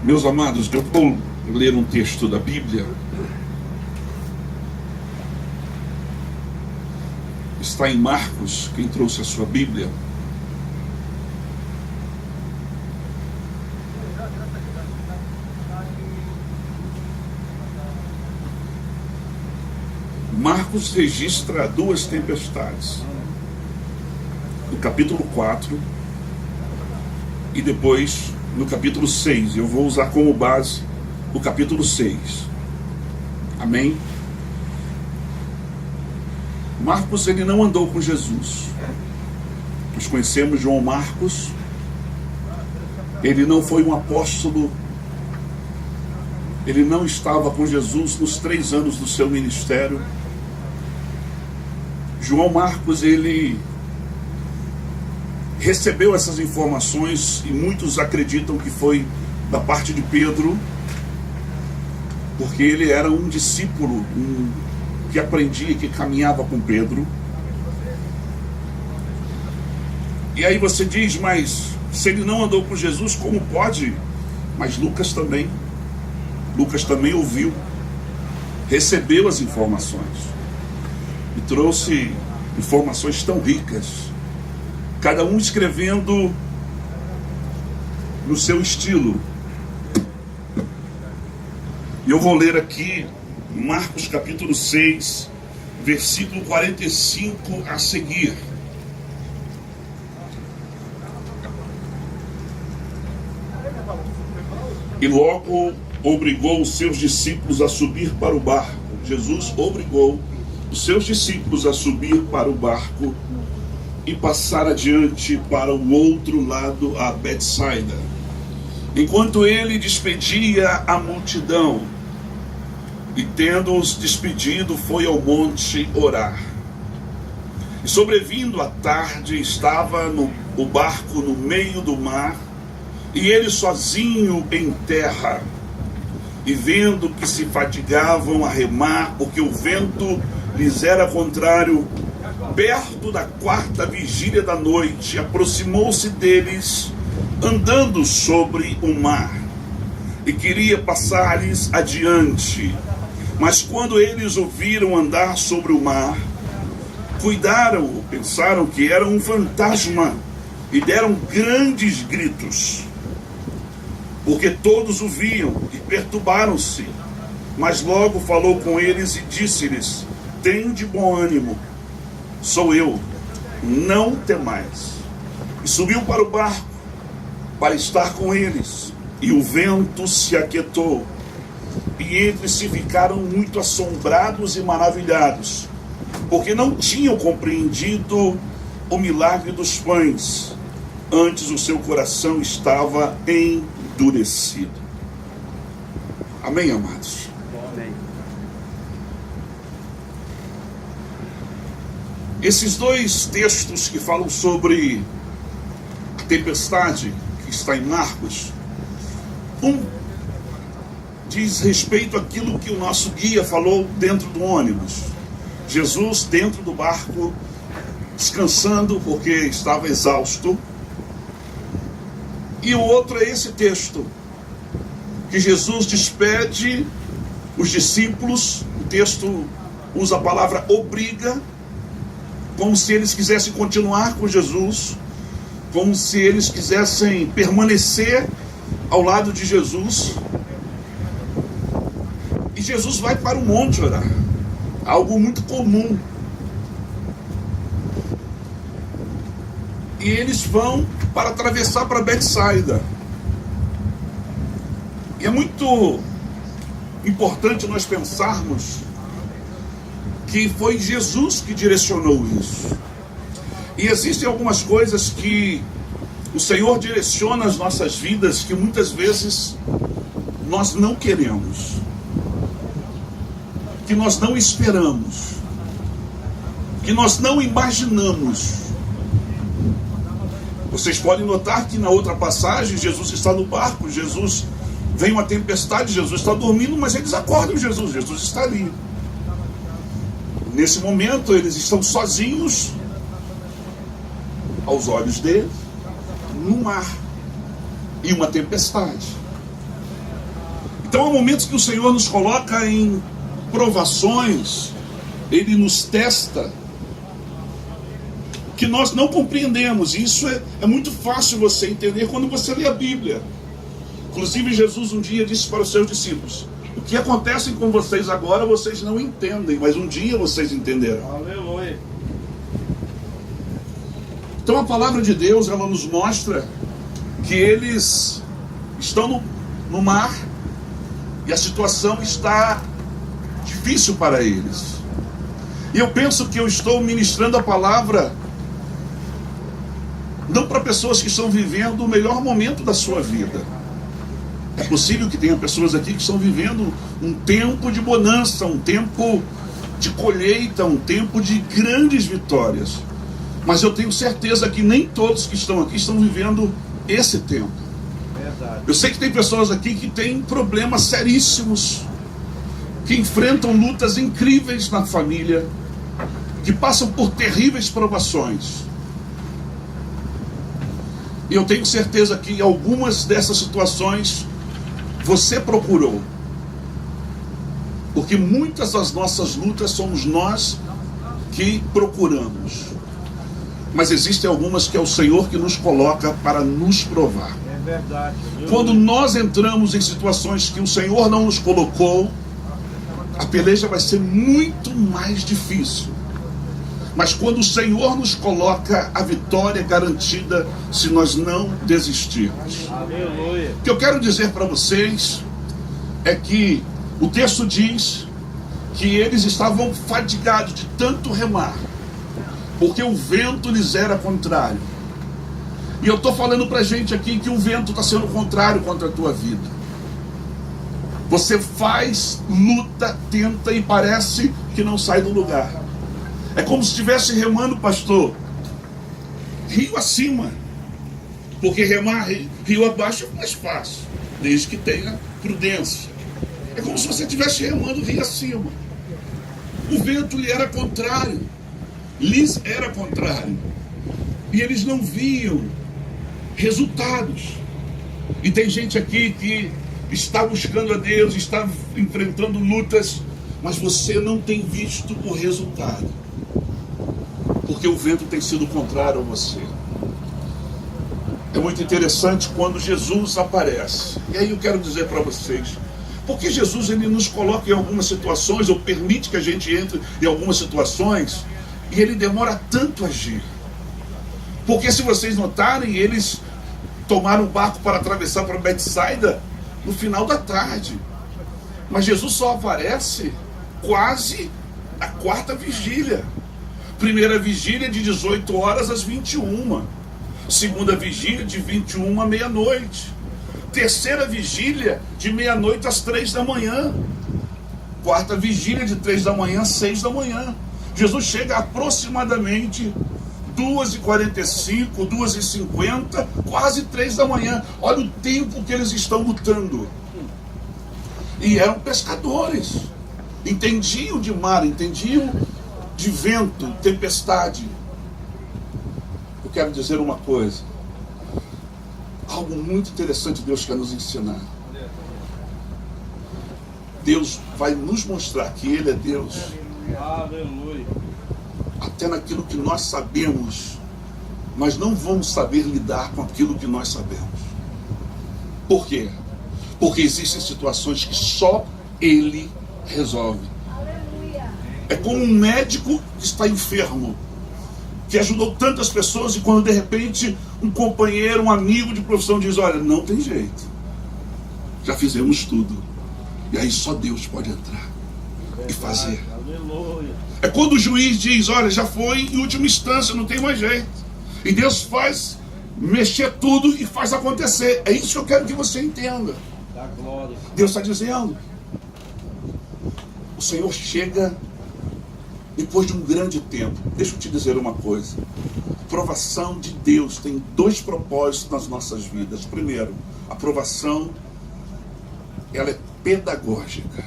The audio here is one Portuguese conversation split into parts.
Meus amados, eu vou ler um texto da Bíblia. Está em Marcos, quem trouxe a sua Bíblia. Marcos registra duas tempestades. No capítulo 4 e depois no capítulo 6. Eu vou usar como base o capítulo 6. Amém? Marcos, ele não andou com Jesus. Nós conhecemos João Marcos. Ele não foi um apóstolo. Ele não estava com Jesus nos 3 anos do seu ministério. João Marcos, ele recebeu essas informações e muitos acreditam que foi da parte de Pedro, porque ele era um discípulo que aprendia, que caminhava com Pedro. E aí você diz, mas se ele não andou com Jesus, como pode? Mas Lucas também ouviu, recebeu as informações e trouxe informações tão ricas, cada um escrevendo no seu estilo. E eu vou ler aqui Marcos capítulo 6, versículo 45 a seguir. E logo obrigou os seus discípulos a subir para o barco. Jesus obrigou os seus discípulos a subir para o barco e passar adiante para o outro lado, a Betsaida. Enquanto ele despedia a multidão, e tendo-os despedido, foi ao monte orar. E sobrevindo a tarde, estava o barco no meio do mar, e ele sozinho em terra. E vendo que se fatigavam a remar, porque o vento lhes era contrário, perto da 4ª vigília da noite, aproximou-se deles, andando sobre o mar, e queria passar-lhes adiante. Mas quando eles o viram andar sobre o mar, pensaram que era um fantasma, e deram grandes gritos, porque todos o viam, e perturbaram-se. Mas logo falou com eles e disse-lhes: tende bom ânimo, sou eu, não temais. E subiu para o barco, para estar com eles, e o vento se aquietou, e eles se ficaram muito assombrados e maravilhados, porque não tinham compreendido o milagre dos pães, antes o seu coração estava endurecido. Amém, amados? Amém. Esses dois textos que falam sobre a tempestade, que está em Marcos, um diz respeito àquilo que o nosso guia falou dentro do ônibus. Jesus dentro do barco, descansando porque estava exausto. E o outro é esse texto, que Jesus despede os discípulos. O texto usa a palavra obriga, como se eles quisessem continuar com Jesus, como se eles quisessem permanecer ao lado de Jesus. E Jesus vai para o monte orar, algo muito comum. E eles vão para atravessar para Betsaida. E é muito importante nós pensarmos que foi Jesus que direcionou isso. E existem algumas coisas que o Senhor direciona as nossas vidas que muitas vezes nós não queremos, que nós não esperamos, que nós não imaginamos. Vocês podem notar que na outra passagem Jesus está no barco, Jesus vem uma tempestade, Jesus está dormindo, mas eles acordam Jesus está ali. Nesse momento eles estão sozinhos, aos olhos deles, no mar, e uma tempestade. Então há momentos que o Senhor nos coloca em provações, Ele nos testa, que nós não compreendemos. E isso é muito fácil você entender quando você lê a Bíblia. Inclusive Jesus um dia disse para os seus discípulos: o que acontece com vocês agora vocês não entendem, mas um dia vocês entenderão. Aleluia. Então a palavra de Deus, ela nos mostra que eles estão no mar e a situação está difícil para eles. E eu penso que eu estou ministrando a palavra não para pessoas que estão vivendo o melhor momento da sua vida. É possível que tenha pessoas aqui que estão vivendo um tempo de bonança, um tempo de colheita, um tempo de grandes vitórias. Mas eu tenho certeza que nem todos que estão aqui estão vivendo esse tempo. Verdade. Eu sei que tem pessoas aqui que têm problemas seríssimos, que enfrentam lutas incríveis na família, que passam por terríveis provações. E eu tenho certeza que algumas dessas situações você procurou. Porque muitas das nossas lutas somos nós que procuramos. Mas existem algumas que é o Senhor que nos coloca para nos provar. É verdade. Quando nós entramos em situações que o Senhor não nos colocou, a peleja vai ser muito mais difícil. Mas quando o Senhor nos coloca, a vitória é garantida se nós não desistirmos. Aleluia. O que eu quero dizer para vocês é que o texto diz que eles estavam fadigados de tanto remar, porque o vento lhes era contrário. E eu estou falando para a gente aqui que o vento está sendo contrário contra a tua vida. Você faz, luta, tenta e parece que não sai do lugar. É como se estivesse remando, pastor, rio acima. Porque remar rio abaixo é mais fácil, desde que tenha prudência. É como se você estivesse remando rio acima. O vento lhe era contrário. Lhes era contrário. E eles não viam resultados. E tem gente aqui que está buscando a Deus, está enfrentando lutas, mas você não tem visto o resultado. Porque o vento tem sido contrário a você. É muito interessante quando Jesus aparece. E aí eu quero dizer para vocês, porque Jesus ele nos coloca em algumas situações, ou permite que a gente entre em algumas situações, e ele demora tanto a agir. Porque se vocês notarem, eles tomaram o barco para atravessar para Betsaida no final da tarde. Mas Jesus só aparece quase a quarta vigília. Primeira vigília de 18 horas às 21. Segunda vigília de 21 à meia-noite. Terceira vigília de meia-noite às 3 da manhã. Quarta vigília de 3 da manhã às 6 da manhã. Jesus chega aproximadamente 2h45, 2h50, quase 3 da manhã. Olha o tempo que eles estão lutando. E eram pescadores. Entendiam de mar, entendiam de vento, tempestade. Eu quero dizer uma coisa. Algo muito interessante Deus quer nos ensinar. Deus vai nos mostrar que Ele é Deus. Aleluia. Até naquilo que nós sabemos, nós não vamos saber lidar com aquilo que nós sabemos. Por quê? Porque existem situações que só Ele resolve. É como um médico que está enfermo, que ajudou tantas pessoas, e quando de repente um companheiro, um amigo de profissão diz: olha, não tem jeito, já fizemos tudo. E aí só Deus pode entrar e fazer. Aleluia. É quando o juiz diz: olha, já foi em última instância, não tem mais jeito. E Deus faz mexer tudo e faz acontecer. É isso que eu quero que você entenda. Da glória. Deus está dizendo. O Senhor chega depois de um grande tempo. Deixa eu te dizer uma coisa. A provação de Deus tem dois propósitos nas nossas vidas. Primeiro, a provação, ela é pedagógica.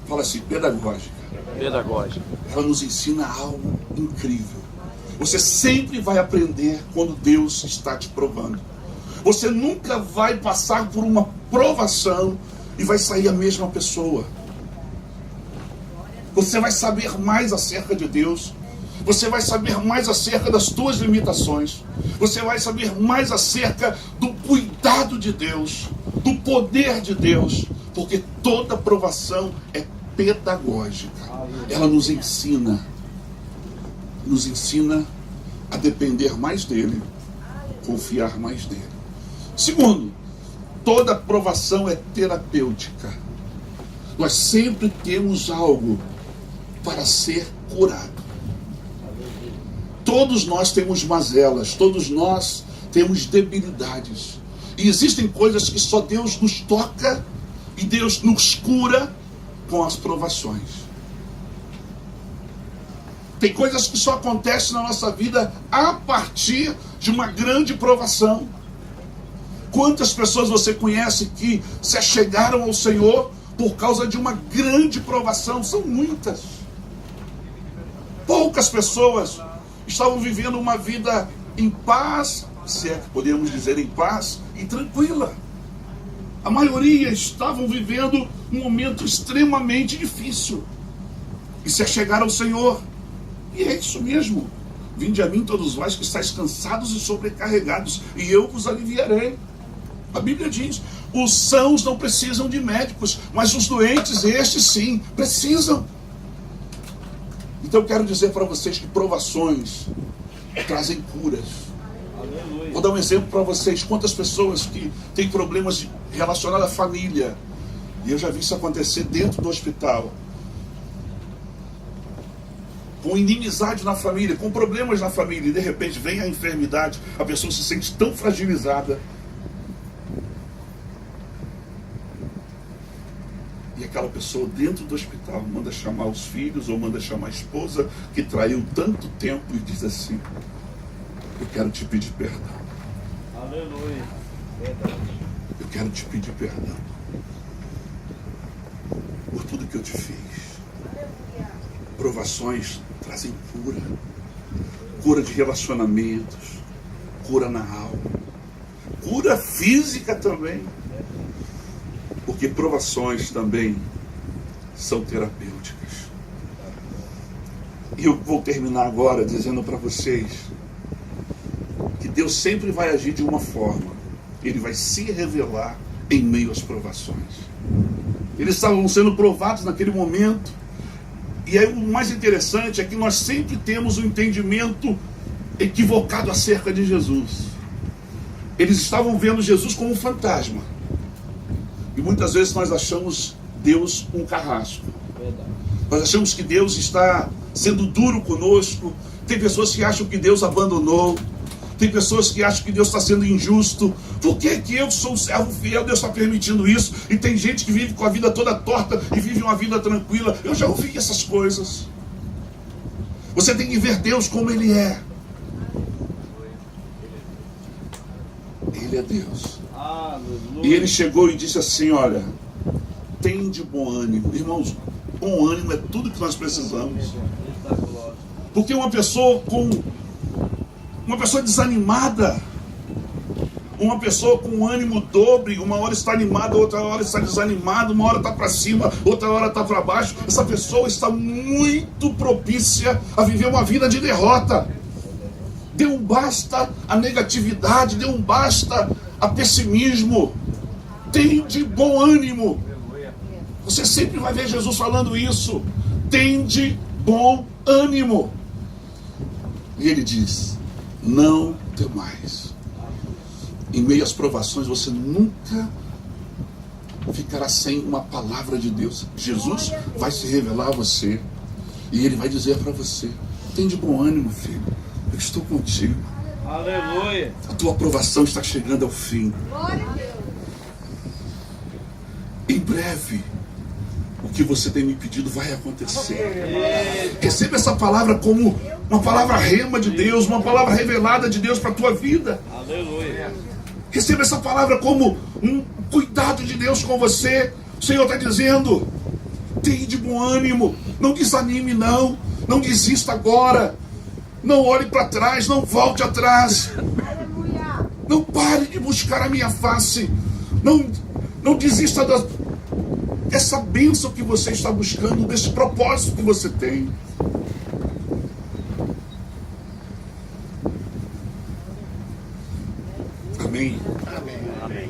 Fala assim, pedagógica. Pedagógica. Ela nos ensina algo incrível. Você sempre vai aprender quando Deus está te provando. Você nunca vai passar por uma provação e vai sair a mesma pessoa. Você vai saber mais acerca de Deus. Você vai saber mais acerca das tuas limitações. Você vai saber mais acerca do cuidado de Deus, do poder de Deus, porque toda provação é pedagógica. Ela nos ensina a depender mais dele, confiar mais nele. Segundo, toda provação é terapêutica. Nós sempre temos algo para ser curado. Todos nós temos mazelas, todos nós temos debilidades. E existem coisas que só Deus nos toca e Deus nos cura com as provações. Tem coisas que só acontecem na nossa vida a partir de uma grande provação. Quantas pessoas você conhece que se achegaram ao Senhor por causa de uma grande provação? São muitas. Poucas pessoas estavam vivendo uma vida em paz, se é que podemos dizer em paz, e tranquila. A maioria estavam vivendo um momento extremamente difícil e se achegaram ao Senhor. E é isso mesmo. Vinde a mim todos vós que estáis cansados e sobrecarregados, e eu vos aliviarei. A Bíblia diz, os sãos não precisam de médicos, mas os doentes, estes sim, precisam. Então eu quero dizer para vocês que provações trazem curas. Aleluia. Vou dar um exemplo para vocês. Quantas pessoas que têm problemas relacionados à família, e eu já vi isso acontecer dentro do hospital, com inimizade na família, com problemas na família, e de repente vem a enfermidade, a pessoa se sente tão fragilizada, e aquela pessoa dentro do hospital manda chamar os filhos ou manda chamar a esposa que traiu tanto tempo e diz assim: eu quero te pedir perdão. Aleluia. Eu quero te pedir perdão por tudo que eu te fiz. Provações trazem cura. Cura de relacionamentos, cura na alma, cura física também. Porque provações também são terapêuticas. E eu vou terminar agora dizendo para vocês que Deus sempre vai agir de uma forma. Ele vai se revelar em meio às provações. Eles estavam sendo provados naquele momento. E aí o mais interessante é que nós sempre temos um entendimento equivocado acerca de Jesus. Eles estavam vendo Jesus como um fantasma. E muitas vezes nós achamos Deus um carrasco. Nós achamos que Deus está sendo duro conosco. Tem pessoas que acham que Deus abandonou. Tem pessoas que acham que Deus está sendo injusto. Por que eu sou um servo fiel, Deus está permitindo isso? E tem gente que vive com a vida toda torta e vive uma vida tranquila. Eu já ouvi essas coisas. Você tem que ver Deus como Ele é. Ele é Deus. E Ele chegou e disse assim: olha, tem de bom ânimo. Irmãos, bom ânimo é tudo que nós precisamos. Porque uma pessoa desanimada, uma pessoa com ânimo dobre, uma hora está animada, outra hora está desanimada, uma hora está para cima, outra hora está para baixo, essa pessoa está muito propícia a viver uma vida de derrota. Dê um basta a negatividade, dê um basta a pessimismo. Tem de bom ânimo. Você sempre vai ver Jesus falando isso. Tem de bom ânimo. E Ele diz: não temais. Em meio às provações você nunca ficará sem uma palavra de Deus. Jesus vai se revelar a você e Ele vai dizer para você: tem de bom ânimo, filho, eu estou contigo. Aleluia. A tua aprovação está chegando ao fim. Em breve o que você tem me pedido vai acontecer. Receba essa palavra como uma palavra rema de Deus, uma palavra revelada de Deus para a tua vida. Aleluia. Receba essa palavra como um cuidado de Deus com você. O Senhor está dizendo: tenha de bom ânimo, não desanime não, não desista agora, não olhe para trás, não volte atrás, não pare de buscar a minha face, não desista essa bênção que você está buscando, desse propósito que você tem. Amém. Amém.